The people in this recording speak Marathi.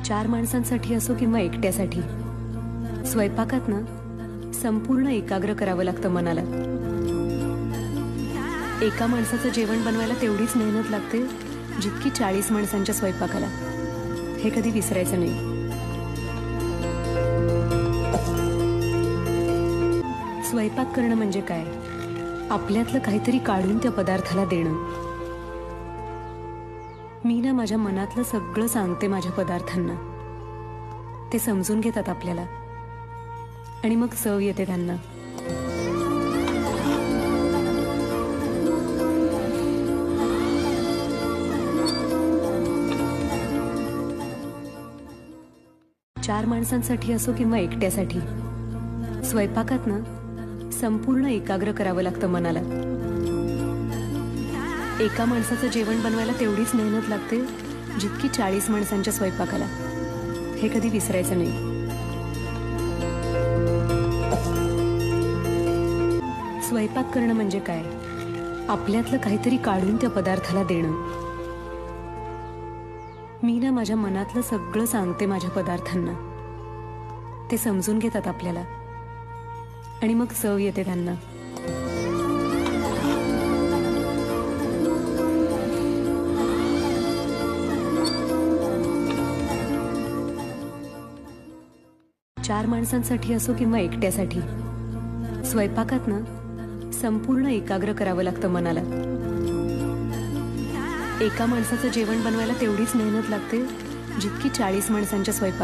चार माणसांसाठी असो किंवा एकट्यासाठी स्वयंपाकात ना संपूर्ण एकाग्र करावं लागतं मनाला. एका माणसाचं जेवण बनवायला तेवढीच मेहनत लागते जितकी 40 माणसांच्या स्वयंपाकाला. हे कधी विसरायचं नाही. स्वयंपाक करणं म्हणजे काय? आपल्यातलं काहीतरी काढून त्या पदार्थाला देणं. मी ना माझ्या मनातलं सगळं सांगते माझ्या पदार्थांना. ते समजून घेतात आपल्याला आणि मग चव येते त्यांना. चार माणसांसाठी असो किंवा एकट्यासाठी स्वयंपाकात ना संपूर्ण एकाग्र करावं लागतं मनाला. एका माणसाचं जेवण बनवायला तेवढीच मेहनत लागते जितकी 40 माणसांच्या स्वयंपाकाला. हे कधी विसरायचं नाही. स्वयंपाक करणं म्हणजे काय? आपल्यातलं काहीतरी काढून त्या पदार्थाला देणं. मी ना माझ्या मनातलं सगळं सांगते माझ्या पदार्थांना. ते समजून घेतात आपल्याला आणि मग चव येते त्यांना. चार माणसांसाठी असो किंवा एकट्यासाठी स्वयंपाकात ना संपूर्ण एकाग्र करावं लागतं मनाला. एका माणसाचं जेवण बनवायला तेवढीच मेहनत लागते जितकी 40 माणसांच्या स्वयंपाक.